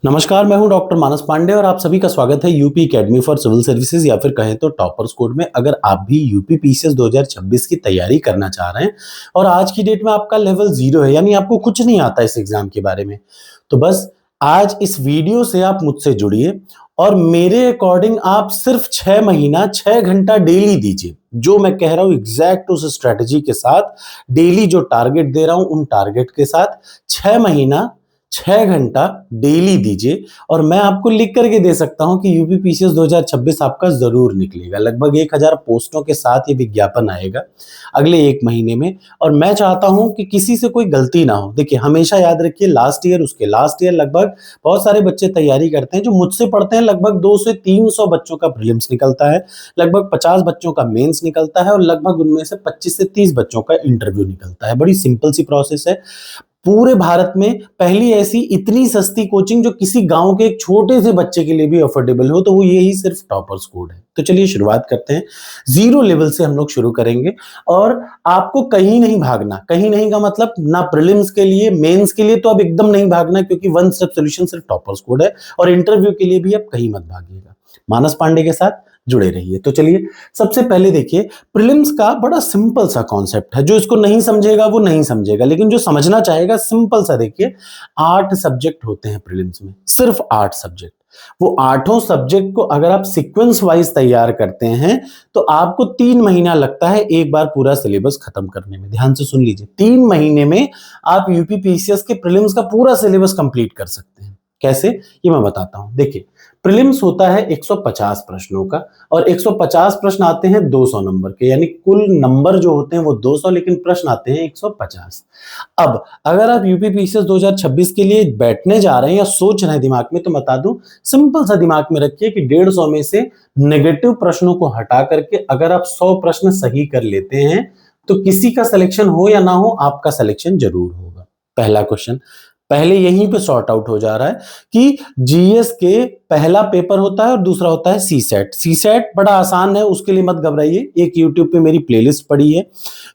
नमस्कार, मैं हूं डॉक्टर मानस पांडे और आप सभी का स्वागत है UP academy for civil services या फिर कहें तो टॉपर्स कोड में। अगर आप भी यूपी पीसीएस 2026 की तैयारी करना चाह रहे हैं और आज की डेट में आपका लेवल 0 है, यानी आपको कुछ नहीं आता इस एग्जाम के बारे में, तो बस आज इस वीडियो से आप मुझसे जुड़िए और मेरे अकॉर्डिंग आप सिर्फ 6 महीना 6 घंटा डेली दीजिए। जो मैं कह रहा हूं एग्जैक्ट उस स्ट्रेटेजी के साथ, डेली जो टारगेट दे रहा हूं उन टारगेट के साथ 6 महीना 6 घंटा डेली दीजिए और मैं आपको लिख करके दे सकता हूं कि यूपी पीसीएस 2026 आपका जरूर निकलेगा। लगभग 1000 पोस्टों के साथ ये विज्ञापन आएगा अगले 1 महीने में और मैं चाहता हूं कि किसी से कोई गलती ना हो। देखिए, हमेशा याद रखिए, लास्ट ईयर उसके लास्ट ईयर लगभग बहुत सारे बच्चे तैयारी करते हैं जो मुझसे पढ़ते हैं। लगभग 200 से 300 बच्चों का प्रीलिम्स निकलता है, लगभग 50 बच्चों का मेंस निकलता है और लगभग उनमें से 25 से 30 बच्चों का इंटरव्यू निकलता है। बड़ी सिंपल सी प्रोसेस है। पूरे भारत में पहली ऐसी इतनी सस्ती कोचिंग जो किसी गांव के एक छोटे से बच्चे के लिए भी अफोर्डेबल हो, तो वो यही सिर्फ टॉपर्स कोड है। तो चलिए शुरुआत करते हैं। 0 लेवल से हम लोग शुरू करेंगे और आपको कहीं नहीं भागना। कहीं नहीं का मतलब ना प्रीलिम्स के लिए, मेंस के लिए तो अब एकदम नहीं भागना, क्योंकि वन स्टेप सॉल्यूशन सिर्फ टॉपर्स कोड है और इंटरव्यू के लिए भी अब कहीं मत भागिएगा। मानस पांडे के साथ जुड़े रहिए। तो चलिए सबसे पहले देखिए, प्रीलिम्स का बड़ा सिंपल सा कॉन्सेप्ट है। जो इसको नहीं समझेगा वो नहीं समझेगा, लेकिन जो समझना चाहेगा सिंपल सा देखिए, 8 सब्जेक्ट होते हैं प्रीलिम्स में, सिर्फ 8 सब्जेक्ट। वो आठों सब्जेक्ट को अगर आप सीक्वेंस वाइज तैयार करते हैं तो आपको 3 महीना लगता है एक बार पूरा सिलेबस खत्म करने में। ध्यान से सुन लीजिए, 3 महीने में आप यूपी पीसीएस के प्रीलिम्स का पूरा सिलेबस कंप्लीट कर सकते हैं। कैसे, ये मैं बताता हूं। देखिए, प्रीलिम्स होता है 150 प्रश्नों का और 150 प्रश्न आते हैं 200 नंबर के, यानी कुल नंबर जो होते हैं वो 200, लेकिन प्रश्न आते हैं 150। अब अगर आप यूपी पीसीएस 2026 के लिए बैठने जा रहे हैं या सोच रहे हैं दिमाग में, तो बता दूं, सिंपल सा दिमाग में रखिए कि 150 में से नेगेटिव प्रश्नों को हटा करके अगर आप 100 प्रश्न सही कर लेते हैं तो किसी का सिलेक्शन हो या ना हो, आपका सिलेक्शन जरूर होगा। पहला क्वेश्चन पहले यहीं पे सॉर्ट आउट हो जा रहा है कि जीएस के पहला पेपर होता है और दूसरा होता है सीसेट। सीसेट बड़ा आसान है, उसके लिए मत घबराइए। एक यूट्यूब पे मेरी प्लेलिस्ट पड़ी है,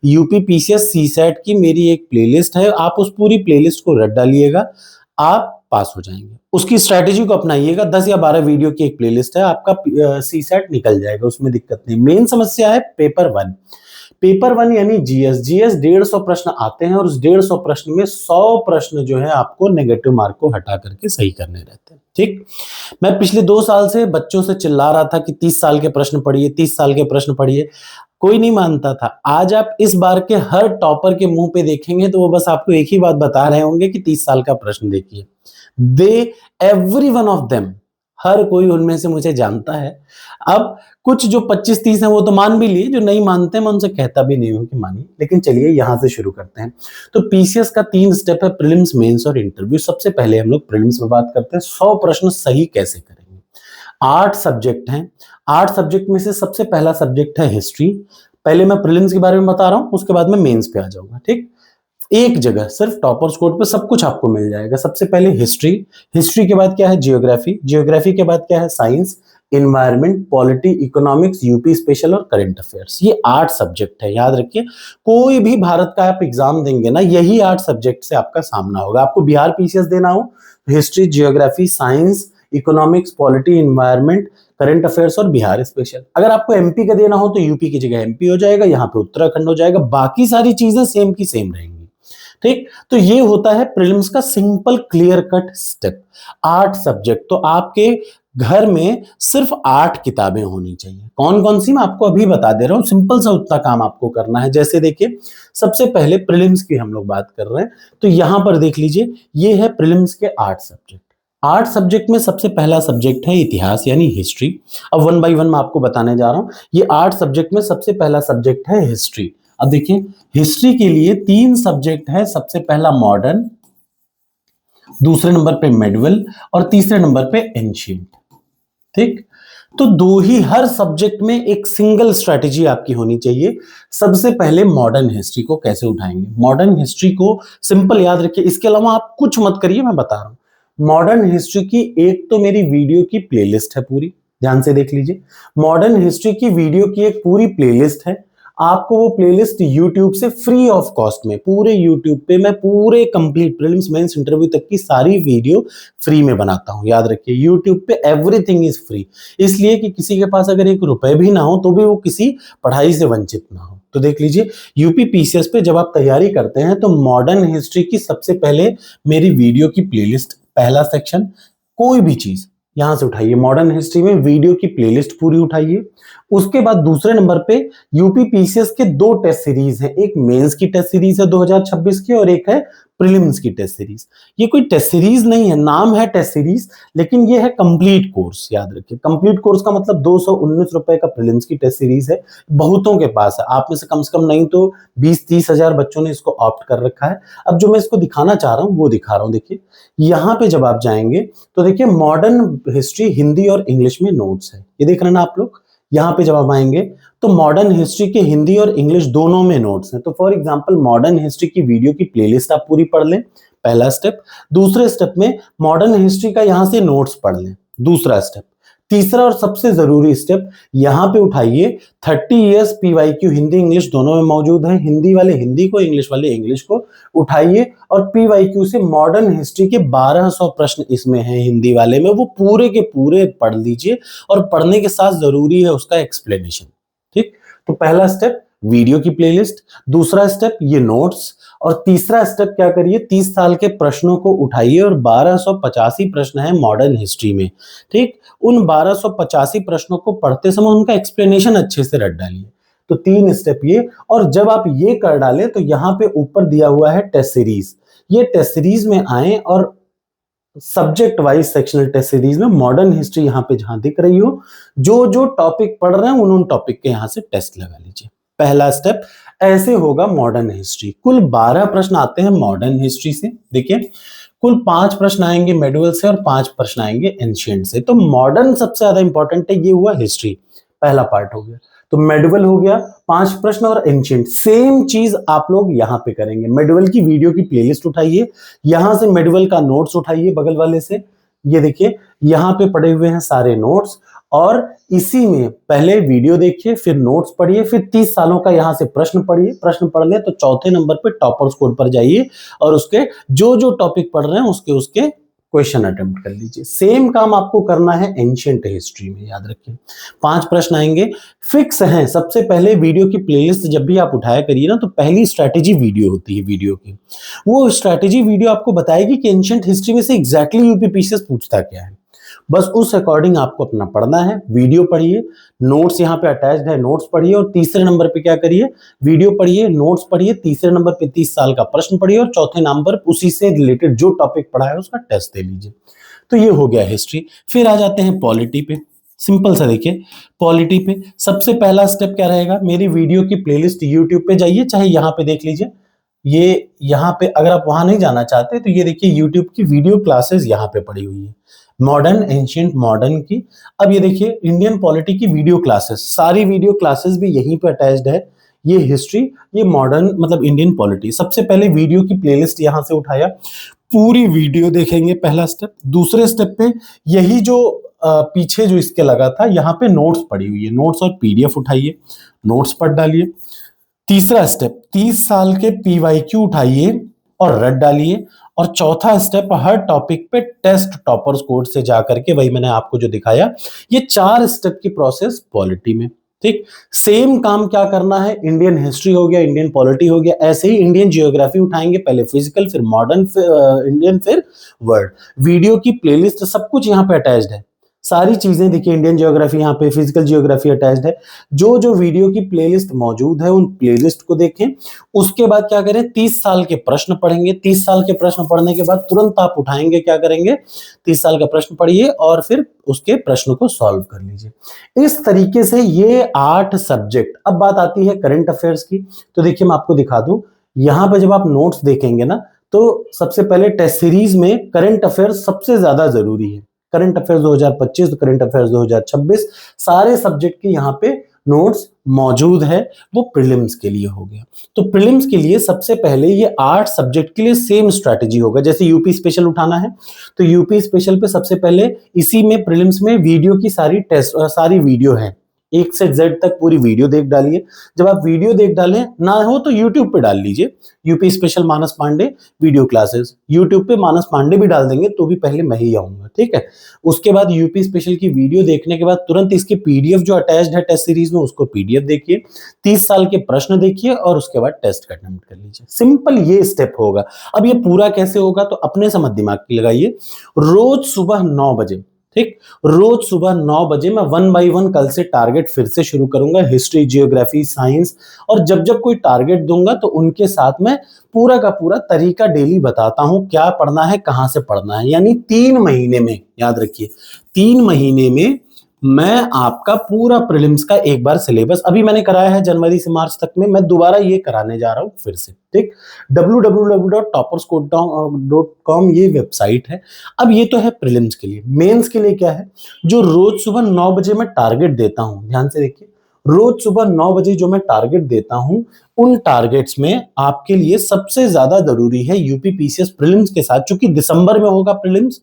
यूपी पीसीएस सीसेट की मेरी एक प्लेलिस्ट है, आप उस पूरी प्लेलिस्ट को रट डालिएगा, आप पास हो जाएंगे। उसकी स्ट्रेटेजी को अपनाइएगा। 10 या 12 वीडियो की एक प्लेलिस्ट है, आपका सीसेट निकल जाएगा, उसमें दिक्कत नहीं। मेन समस्या है पेपर 1। पेपर 1 यानी जीएस। जीएस 150 प्रश्न आते हैं और उस 150 प्रश्न में 100 प्रश्न जो है आपको नेगेटिव मार्क को हटा करके सही करने रहते हैं। ठीक, मैं पिछले 2 साल से बच्चों से चिल्ला रहा था कि 30 साल के प्रश्न पढ़िए, 30 साल के प्रश्न पढ़िए, कोई नहीं मानता था। आज आप इस बार के हर टॉपर के मुंह पे देखेंगे तो वो बस आपको एक ही बात बता रहे होंगे कि 30 साल का प्रश्न देखिए। दे एवरी वन ऑफ देम, हर कोई उनमें से मुझे जानता है। अब कुछ जो 25-30 हैं वो तो मान भी लिए, जो नहीं मानते मैं उनसे कहता भी नहीं हूं कि मानिए। लेकिन चलिए यहां से शुरू करते हैं। तो पीसीएस का 3 स्टेप है, प्रीलिम्स, मेंस और इंटरव्यू। सबसे पहले हम लोग प्रीलिम्स में बात करते हैं, 100 प्रश्न सही कैसे करेंगे। 8 सब्जेक्ट हैं, 8 सब्जेक्ट में से सबसे पहला सब्जेक्ट है हिस्ट्री। पहले मैं प्रीलिम्स के बारे में बता रहा हूं, उसके बाद में मेंस पे आ जाऊंगा। ठीक, एक जगह सिर्फ टॉपर्स कोड पे सब कुछ आपको मिल जाएगा। सबसे पहले हिस्ट्री, हिस्ट्री के बाद क्या है ज्योग्राफी, ज्योग्राफी के बाद क्या है science, environment, polity, economics, UP special और करंट अफेयर्स। ये 8 सब्जेक्ट है, याद रखिए। कोई भी भारत का आप एग्जाम देंगे ना, यही 8 सब्जेक्ट से आपका सामना होगा। आपको बिहार पीसीएस देना हो, history, geography, science, economics, polity, environment, current affairs और बिहार स्पेशल। अगर आपको एमपी का देना हो तो यूपी की जगह एमपी हो जाएगा, यहाँ पे उत्तराखंड हो जाएगा, बाकी सारी चीजें सेम की सेम रहेंगी। ठीक, तो ये होता है प्रीलिम्स का simple clear cut step. 8 subject, तो आपके घर में सिर्फ 8 किताबें होनी चाहिए। कौन कौन सी मैं आपको अभी बता दे रहा हूं, सिंपल सा उतना काम आपको करना है। जैसे देखिए, सबसे पहले प्रीलिम्स की हम लोग बात कर रहे हैं, तो यहां पर देख लीजिए, ये है प्रीलिम्स के 8 सब्जेक्ट। 8 सब्जेक्ट में सबसे पहला सब्जेक्ट है इतिहास यानी हिस्ट्री। अब 1 बाय 1 मैं आपको बताने जा रहा हूं। ये 8 सब्जेक्ट में सबसे पहला सब्जेक्ट है हिस्ट्री। अब देखिए, हिस्ट्री के लिए 3 सब्जेक्ट है। सबसे पहला मॉडर्न, दूसरे नंबर पे मेडिवल और तीसरे नंबर पे एंशिएंट। ठीक, तो 2 ही, हर सब्जेक्ट में एक सिंगल स्ट्रेटेजी आपकी होनी चाहिए। सबसे पहले मॉडर्न हिस्ट्री को कैसे उठाएंगे। मॉडर्न हिस्ट्री को सिंपल याद रखिए, इसके अलावा आप कुछ मत करिए, मैं बता रहा हूं। मॉडर्न हिस्ट्री की एक तो मेरी वीडियो की प्लेलिस्ट है पूरी, ध्यान से देख लीजिए। मॉडर्न हिस्ट्री की वीडियो की एक पूरी प्लेलिस्ट है। आपको वो प्लेलिस्ट यूट्यूब से फ्री ऑफ कॉस्ट में, पूरे यूट्यूब पे मैं पूरे कंप्लीट प्रीलिम्स मेंस इंटरव्यू तक की सारी वीडियो फ्री में बनाता हूं। याद रखिए, यूट्यूब पे एवरीथिंग इज फ्री, इसलिए कि किसी के पास अगर ₹1 भी ना हो तो भी वो किसी पढ़ाई से वंचित ना हो। तो देख लीजिए, यूपी पीसीएस पे जब आप तैयारी करते हैं तो मॉडर्न हिस्ट्री की सबसे पहले मेरी वीडियो की प्लेलिस्ट, पहला सेक्शन, कोई भी चीज यहां से उठाइए, मॉडर्न हिस्ट्री में वीडियो की प्लेलिस्ट पूरी उठाइए। उसके बाद दूसरे नंबर पे यूपी पीसीएस के 2 टेस्ट सीरीज हैं, एक मेंस की टेस्ट सीरीज है 2026 की और एक है प्रीलिम्स की टेस्ट सीरीज। ये कोई टेस्ट सीरीज नहीं है, नाम है टेस्ट सीरीज, लेकिन ये है कंप्लीट कोर्स। याद रखिए, कंप्लीट कोर्स का मतलब ₹219 का प्रीलिम्स की टेस्ट सीरीज है, बहुतों के पास है। आप में से कम नहीं तो 20-30 हजार बच्चों ने इसको ऑप्ट कर रखा है। अब जो मैं इसको दिखाना चाह रहा हूं वो दिखा रहा हूं। देखिए, यहां पे जब आप जाएंगे तो देखिए मॉडर्न हिस्ट्री हिंदी और इंग्लिश में नोट्स है, ये देख रहे हैं ना आप लोग। यहाँ पे जब आप आएंगे तो मॉडर्न हिस्ट्री के हिंदी और इंग्लिश दोनों में नोट्स हैं। तो फॉर एग्जांपल मॉडर्न हिस्ट्री की वीडियो की प्लेलिस्ट आप पूरी पढ़ लें, पहला स्टेप। दूसरे स्टेप में मॉडर्न हिस्ट्री का यहां से नोट्स पढ़ लें, दूसरा स्टेप। तीसरा और सबसे जरूरी स्टेप, यहां पे उठाइए 30 इयर्स पीवाईक्यू हिंदी इंग्लिश दोनों में मौजूद है, हिंदी वाले हिंदी को, इंग्लिश वाले इंग्लिश को उठाइए और पीवाईक्यू से मॉडर्न हिस्ट्री के 1200 प्रश्न इसमें हैं हिंदी वाले में, वो पूरे के पूरे पढ़ लीजिए और पढ़ने के साथ जरूरी है उसका एक्सप्लेनेशन। ठीक, तो पहला स्टेप वीडियो की प्लेलिस्ट, दूसरा स्टेप ये नोट्स, और तीसरा स्टेप क्या करिए, 30 साल के प्रश्नों को उठाइए और 1285 प्रश्न है मॉडर्न हिस्ट्री में। ठीक, उन 1285 प्रश्नों को पढ़ते समय उनका एक्सप्लेनेशन अच्छे से रट डालिए। तो 3 स्टेप ये, और जब आप ये कर डालें तो यहाँ पे ऊपर दिया हुआ है टेस्ट सीरीज, ये टेस्ट सीरीज में आए और subject wise sectional test series में मॉडर्न हिस्ट्री यहाँ पे जहां दिख रही हो, जो जो टॉपिक पढ़ रहे हैं उन टॉपिक के यहाँ से टेस्ट लगा लीजिए। पहला स्टेप ऐसे होगा मॉडर्न हिस्ट्री। कुल 12 प्रश्न आते हैं मॉडर्न हिस्ट्री से। देखिए, कुल 5 प्रश्न आएंगे मेडिवल से और 5 प्रश्न आएंगे एंशिएंट से। तो मॉडर्न सबसे ज्यादा इंपॉर्टेंट है, ये हुआ हिस्ट्री, पहला पार्ट हो गया। तो मेडिवल हो गया 5 प्रश्न और एंशिएंट, सेम चीज आप लोग यहां पे करेंगे। मेडिवल की वीडियो की प्लेलिस्ट उठाइए, यहां से मेडिवल का नोट्स उठाइए बगल वाले से, ये देखिए यहां पे पड़े हुए हैं सारे नोट्स, और इसी में पहले वीडियो देखिए, फिर नोट्स पढ़िए, फिर 30 सालों का यहां से प्रश्न पढ़िए। प्रश्न पढ़ ले तो चौथे नंबर पे टॉपर्स कोड पर जाइए और उसके जो जो टॉपिक पढ़ रहे हैं उसके क्वेश्चन अटेम्प्ट कर लीजिए। सेम काम आपको करना है एंशिएंट हिस्ट्री में। याद रखिए 5 प्रश्न आएंगे, फिक्स हैं। सबसे पहले वीडियो की प्लेलिस्ट जब भी आप उठाया करिए ना, तो पहली स्ट्रैटेजी वीडियो होती है वीडियो की, वो स्ट्रैटेजी वीडियो आपको बताएगी कि एंशिएंट हिस्ट्री में से एग्जैक्टली यूपी पीसीएस पूछता क्या है। बस उस अकॉर्डिंग आपको अपना पढ़ना है। वीडियो पढ़िए, नोट्स यहाँ पे अटैच्ड है, नोट्स पढ़िए, और तीसरे नंबर पे क्या करिए, वीडियो पढ़िए, नोट्स पढ़िए, तीसरे नंबर पे 30 साल का प्रश्न पढ़िए, और चौथे नंबर उसी से रिलेटेड जो टॉपिक पढ़ा है उसका टेस्ट दे लीजिए। तो ये हो गया हिस्ट्री। फिर आ जाते हैं पॉलिटी पे। सिंपल सा देखिए, पॉलिटी पे सबसे पहला स्टेप क्या रहेगा, मेरी वीडियो की प्लेलिस्ट यूट्यूब पे जाइए, चाहे यहाँ पे देख लीजिए, ये यहाँ पे अगर आप वहां नहीं जाना चाहते तो ये देखिए यूट्यूब की वीडियो क्लासेस यहाँ पे पड़ी हुई है, मॉडर्न एंशिएंट मॉडर्न की। अब ये देखिए इंडियन पॉलिटी की वीडियो क्लासेस, सारी वीडियो क्लासेस भी यहीं पे अटैच्ड है। ये हिस्ट्री, ये मॉडर्न मतलब इंडियन पॉलिटी। सबसे पहले वीडियो की प्लेलिस्ट यहां से उठाया, पूरी वीडियो देखेंगे, पहला स्टेप। दूसरे स्टेप पे यही जो पीछे जो इसके लगा था यहाँ पे नोट्स पड़ी हुई है, नोट्स और पीडीएफ उठाइए, नोट्स पढ़ डालिए। तीसरा स्टेप 30 साल के पीवाईक्यू उठाइए और रट डालिए। और चौथा स्टेप हर टॉपिक पे टेस्ट टॉपर्स कोड से जाकर के, वही मैंने आपको जो दिखाया, ये 4 स्टेप की प्रोसेस पॉलिटी में। ठीक, सेम काम क्या करना है, इंडियन हिस्ट्री हो गया, इंडियन पॉलिटी हो गया, ऐसे ही इंडियन जियोग्राफी उठाएंगे, पहले फिजिकल फिर मॉडर्न इंडियन फिर वर्ल्ड। वीडियो की प्लेलिस्ट सब कुछ यहाँ पे अटैच्ड है, सारी चीजें देखिए, इंडियन जियोग्राफी यहाँ पे, फिजिकल जियोग्राफी अटैच्ड है। जो जो वीडियो की प्लेलिस्ट मौजूद है उन प्लेलिस्ट को देखें। उसके बाद क्या करें, 30 साल के प्रश्न पढ़ेंगे। 30 साल के प्रश्न पढ़ने के बाद तुरंत आप उठाएंगे, क्या करेंगे, 30 साल का प्रश्न पढ़िए और फिर उसके प्रश्न को सॉल्व कर लीजिए। इस तरीके से ये 8 सब्जेक्ट। अब बात आती है करंट अफेयर्स की। तो देखिए मैं आपको दिखा दूं, यहां पर जब आप नोट्स देखेंगे ना, तो सबसे पहले टेस्ट सीरीज में करंट अफेयर्स सबसे ज्यादा जरूरी है। करंट अफेयर्स 2025, करंट अफेयर्स 2026, सारे सब्जेक्ट के यहाँ पे नोट्स मौजूद है। वो प्रीलिम्स के लिए हो गया। तो प्रीलिम्स के लिए सबसे पहले ये 8 सब्जेक्ट के लिए सेम स्ट्रैटेजी होगा। जैसे यूपी स्पेशल उठाना है तो यूपी स्पेशल पे सबसे पहले इसी में प्रीलिम्स में वीडियो की सारी वीडियो है, एक से जेड तक पूरी वीडियो देख डालिए। जब आप वीडियो देख डालें ना हो तो यूट्यूब पे डाल लीजिए, यूपी स्पेशल मानस पांडे वीडियो क्लासेस। यूट्यूब पे मानस पांडे भी डाल देंगे तो भी पहले मैं ही आऊंगा, ठीक है। उसके बाद यूपी स्पेशल की वीडियो देखने के बाद तुरंत इसकी पीडीएफ जो अटैच्ड है टेस्ट सीरीज में, उसको पीडीएफ देखिए, 30 साल के प्रश्न देखिए और उसके बाद टेस्ट का अटेम्प्ट कर लीजिए। सिंपल ये स्टेप होगा। अब ये पूरा कैसे होगा तो अपने से मत दिमाग की लगाइए। रोज सुबह 9 बजे, ठीक, रोज सुबह 9 बजे मैं 1 बाय 1 कल से टारगेट फिर से शुरू करूंगा, हिस्ट्री, जियोग्राफी, साइंस। और जब जब कोई टारगेट दूंगा तो उनके साथ में पूरा का पूरा तरीका डेली बताता हूं, क्या पढ़ना है, कहां से पढ़ना है। यानी 3 महीने में, याद रखिए, 3 महीने में मैं आपका पूरा प्रीलिम्स का एक बार सिलेबस, अभी मैंने कराया है जनवरी से मार्च तक में, मैं दोबारा ये कराने जा रहा हूं फिर से, ठीक। www.topperscode.com ये वेबसाइट है। अब ये तो है प्रीलिम्स के लिए। मेंस के लिए क्या है, जो रोज सुबह 9 बजे मैं टारगेट देता हूं, ध्यान से देखिए, रोज सुबह 9 बजे जो मैं टारगेट देता हूं, उन टारगेट्स में आपके लिए सबसे ज्यादा जरूरी है यूपी पीसीएस प्रीलिम्स के साथ, चूंकि दिसंबर में होगा प्रीलिम्स,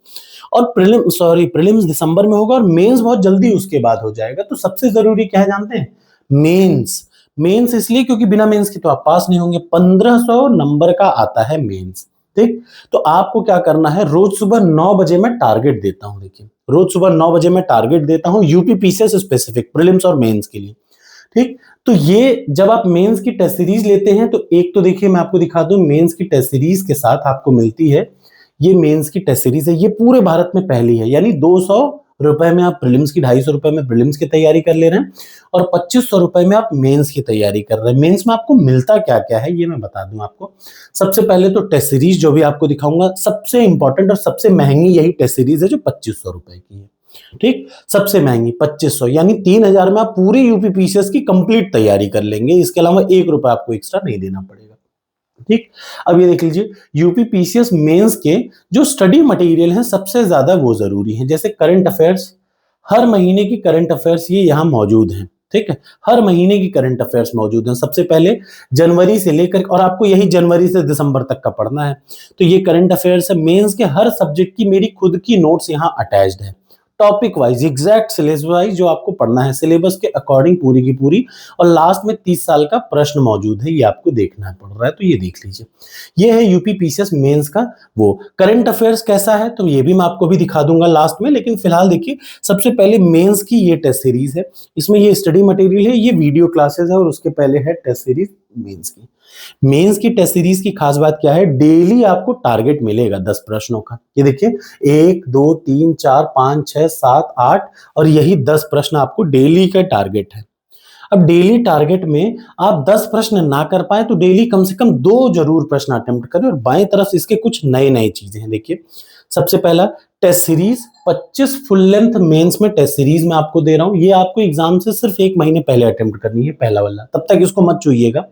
और प्रीलिम्स दिसंबर में होगा और मेंस बहुत जल्दी उसके बाद हो जाएगा। तो सबसे जरूरी क्या है जानते हैं, मेंस। मेंस इसलिए क्योंकि बिना मेंस के तो आप पास नहीं होंगे। 1500 नंबर का आता है मेंस, ठीक। तो आपको क्या करना है, रोज सुबह 9 बजे मैं टारगेट देता हूं, देखिए रोज सुबह 9 बजे मैं टारगेट देता हूं यूपी पीसीएस स्पेसिफिक प्रीलिम्स और मेंस के लिए, ठीक। तो ये जब आप मेंस की टेस्ट सीरीज लेते हैं तो एक तो देखिए मैं आपको दिखा दूं, मेंस की टेस्ट सीरीज के साथ आपको मिलती है, ये मेंस की टेस्ट सीरीज है, ये पूरे भारत में पहली है। यानी 200 रुपए में आप प्रीलिम्स की, 250 रुपए में प्रीलिम्स की तैयारी कर ले रहे हैं और 2500 रुपए में आप मेंस की तैयारी कर रहे हैं। मेंस में आपको मिलता क्या क्या है ये मैं बता दूं आपको। सबसे पहले तो टेस्ट सीरीज जो भी आपको दिखाऊंगा, सबसे इंपॉर्टेंट और सबसे महंगी यही टेस्ट सीरीज है जो 2500 रुपए की है, ठीक। सबसे महंगी 2500, यानी 3000 में आप पूरी यूपी पीसीएस की कंप्लीट तैयारी कर लेंगे। इसके अलावा 1 रुपए आपको एक्स्ट्रा नहीं देना पड़ेगा, ठीक। अब ये देख लीजिए, यूपी पीसीएस मेंस के जो स्टडी मटेरियल है सबसे ज्यादा वो जरूरी है, जैसे करंट अफेयर्स, हर महीने की करंट अफेयर्स ये यहाँ मौजूद हैं, ठीक है। हर महीने की करंट अफेयर्स मौजूद हैं। सबसे पहले जनवरी से लेकर, और आपको यही जनवरी से दिसंबर तक का पढ़ना है, तो ये करंट अफेयर्स है। मेंस के हर सब्जेक्ट की मेरी खुद की नोट्स यहाँ अटैच्ड है, topic wise, exact syllabus wise जो आपको पढ़ना है, सिलेबस के अकॉर्डिंग पूरी की पूरी। और लास्ट में 30 साल का प्रश्न मौजूद है, ये आपको देखना पड़ रहा है, तो ये देख लीजिए। ये है यूपी पीसीएस मेंस का वो। करंट अफेयर्स कैसा है तो ये भी मैं आपको भी दिखा दूंगा लास्ट में, लेकिन फिलहाल देखिए सबसे पहले मेंस की ये टेस्ट सीरीज है, इसमें ये स्टडी मटेरियल है, ये वीडियो क्लासेस है, और उसके पहले है टेस्ट सीरीज मेंस की। मेंस की टेस्ट सीरीज की खास बात क्या है, डेली आपको टारगेट मिलेगा 10 प्रश्नों का। ये देखिए 1 2 3 4 5 6 7 8, और यही 10 प्रश्न आपको डेली का टारगेट है। अब डेली टारगेट में आप 10 प्रश्न ना कर पाए तो डेली कम से कम 2 जरूर प्रश्न अटेम्प्ट करें। और बाएं तरफ इसके कुछ नए नए चीजें हैं, देखिए सबसे पहला test series 25 full length mains में टेस्ट सीरीज मैं आपको दे रहा हूं। ये आपको एग्जाम से सिर्फ 1 महीने पहले अटेम्प्ट करनी है, पहला वाला, तब तक इसको मत छूइएगा।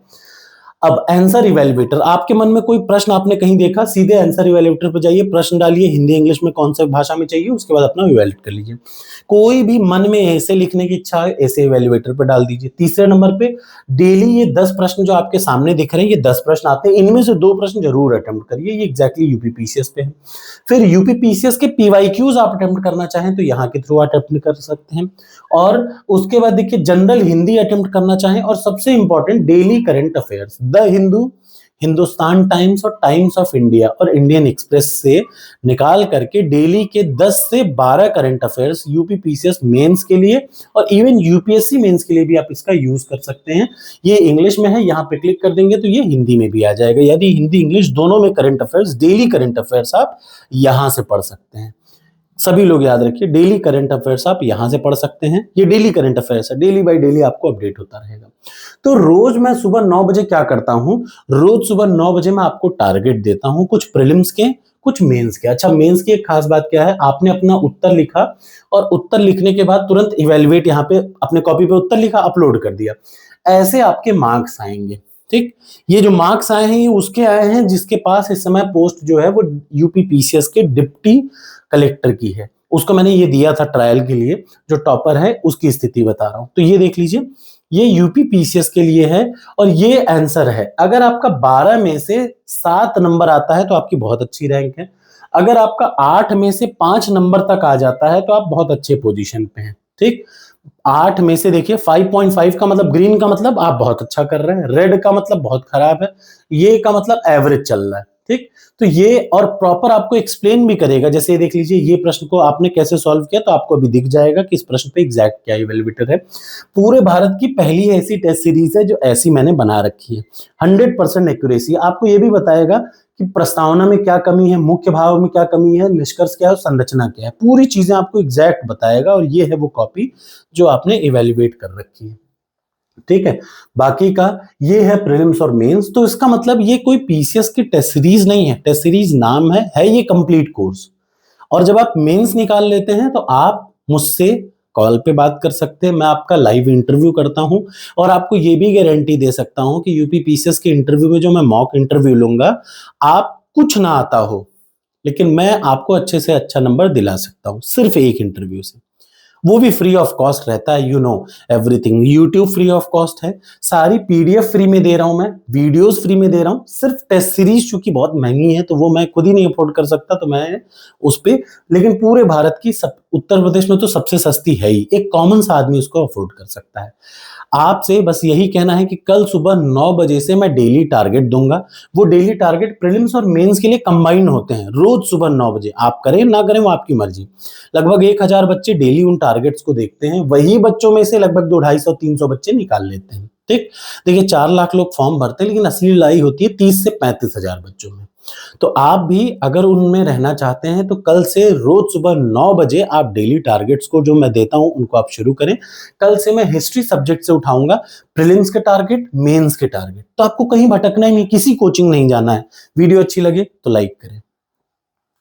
अब आंसर इवैल्यूएटर, आपके मन में कोई प्रश्न आपने कहीं देखा, सीधे आंसर इवैल्यूएटर पर जाइए, प्रश्न डालिए, हिंदी इंग्लिश में कौन सा भाषा में चाहिए, उसके बाद अपना इवैल्यूएट कर लीजिए। कोई भी मन में ऐसे लिखने की इच्छा है, ऐसे इवैल्यूएटर पर डाल दीजिए। तीसरे नंबर पे डेली ये 10 प्रश्न जो आपके सामने दिख रहे हैं, ये 10 प्रश्न आते हैं, इनमें से 2 प्रश्न जरूर अटेम्प्ट करिए, ये एग्जैक्टली यूपी पीसीएस पे है। फिर यूपी पीसीएस के पीवाईक्यूज आप अटेम्प्ट करना चाहें तो यहाँ के थ्रू अटेम्प्ट कर सकते हैं। और उसके बाद देखिए जनरल हिंदी अटेम्प्ट करना चाहें, और सबसे important daily current affairs, the Hindu, Hindustan Times और टाइम्स ऑफ इंडिया और इंडियन एक्सप्रेस से निकाल करके डेली के 10 से 12 current affairs UP PCS mains के लिए और इवन यूपीएससी मेंस के लिए भी आप इसका यूज कर सकते हैं। ये इंग्लिश में है, यहाँ पे क्लिक कर देंगे तो ये हिंदी में भी आ जाएगा। यदि हिंदी इंग्लिश दोनों में current affairs, daily current affairs आप यहां से पढ़ सकते हैं। सभी लोग याद रखिए, डेली करंट अफेयर्स आप यहां से पढ़ सकते हैं। ये डेली करंट अफेयर्स है, डेली बाय डेली आपको अपडेट होता रहेगा। तो रोज मैं सुबह 9 बजे क्या करता हूं, रोज सुबह 9 बजे मैं आपको टारगेट देता हूं, कुछ प्रीलिम्स के, कुछ मेंस के। अच्छा, मेंस की एक खास बात क्या है, आपने अपना उत्तर लिखा और उत्तर लिखने के बाद तुरंत इवैल्यूएट, यहाँ पे अपने कॉपी पे उत्तर लिखा, अपलोड कर दिया, ऐसे आपके मार्क्स आएंगे, ठीक। ये जो मार्क्स आए हैं ये उसके आए हैं जिसके पास इस समय पोस्ट जो है वो यूपी पीसीएस के डिप्टी कलेक्टर की है, उसको मैंने ये दिया था ट्रायल के लिए, जो टॉपर है उसकी स्थिति बता रहा हूं। तो ये देख लीजिए, ये यूपी पीसीएस के लिए है और ये आंसर है। अगर आपका 12 में से 7 नंबर आता है तो आपकी बहुत अच्छी रैंक है। अगर आपका 8 में से 5 नंबर तक आ जाता है तो आप बहुत अच्छे पोजीशन पे हैं, ठीक। 8 में से देखिए 5.5 का मतलब, ग्रीन का मतलब आप बहुत अच्छा कर रहे हैं, रेड का मतलब बहुत खराब है, ये का मतलब एवरेज चल रहा है। ठीक, तो ये और प्रॉपर आपको एक्सप्लेन भी करेगा। जैसे ये देख लीजिए, ये प्रश्न को आपने कैसे सॉल्व किया, तो आपको अभी दिख जाएगा कि इस प्रश्न पे एग्जैक्ट क्या इवेल्युएटर है। पूरे भारत की पहली ऐसी टेस्ट सीरीज है जो ऐसी मैंने बना रखी है। 100% एक्यूरेसी। आपको ये भी बताएगा कि प्रस्तावना में क्या कमी है, मुख्य भाव में क्या कमी है, निष्कर्ष क्या है, संरचना क्या है, पूरी चीजें आपको एग्जैक्ट बताएगा। और ये है वो कॉपी जो आपने इवेल्युएट कर रखी है। ठीक है, बाकी का ये है प्रीलिम्स और मेंस। तो इसका मतलब ये कोई पीसीएस की टेस्ट सीरीज नहीं है, टेस्ट सीरीज नाम है ये कंप्लीट कोर्स। और जब आप मेंस निकाल लेते हैं तो आप मुझसे कॉल पे बात कर सकते हैं, मैं आपका लाइव इंटरव्यू करता हूं। और आपको ये भी गारंटी दे सकता हूं कि यूपी पीसीएस के इंटरव्यू में जो मैं मॉक इंटरव्यू लूंगा, आप कुछ ना आता हो लेकिन मैं आपको अच्छे से अच्छा नंबर दिला सकता हूं, सिर्फ एक इंटरव्यू से। वो भी फ्री ऑफ कॉस्ट रहता है, you know everything. YouTube free of cost है, सारी पीडीएफ फ्री में दे रहा हूं मैं, वीडियोस फ्री में दे रहा हूं। सिर्फ टेस्ट सीरीज चूंकि बहुत महंगी है तो वो मैं खुद ही नहीं अफोर्ड कर सकता, तो मैं उस पे, लेकिन पूरे भारत की सब, उत्तर प्रदेश में तो सबसे सस्ती है ही, एक कॉमन सा आदमी उसको अफोर्ड कर सकता है। आपसे बस यही कहना है कि कल सुबह 9 बजे से मैं डेली टारगेट दूंगा। वो डेली टारगेट प्रीलिम्स और मेंस के लिए कंबाइन होते हैं, रोज सुबह 9 बजे। आप करें ना करें वो आपकी मर्जी। लगभग 1000 बच्चे डेली उन टारगेट्स को देखते हैं, वही बच्चों में से लगभग 250-300 बच्चे निकाल लेते हैं। ठीक, देखिए 4 लाख लोग फॉर्म भरते हैं लेकिन असली लड़ाई होती है 30 से 35 हजार बच्चों में। तो आप भी अगर उनमें रहना चाहते हैं तो कल से रोज सुबह 9 बजे आप डेली टारगेट्स को जो मैं देता हूं उनको आप शुरू करें। कल से मैं हिस्ट्री सब्जेक्ट से उठाऊंगा प्रीलिम्स के टारगेट, मेंस के टारगेट। तो आपको कहीं भटकना ही नहीं, किसी कोचिंग नहीं जाना है। वीडियो अच्छी लगे तो लाइक करें।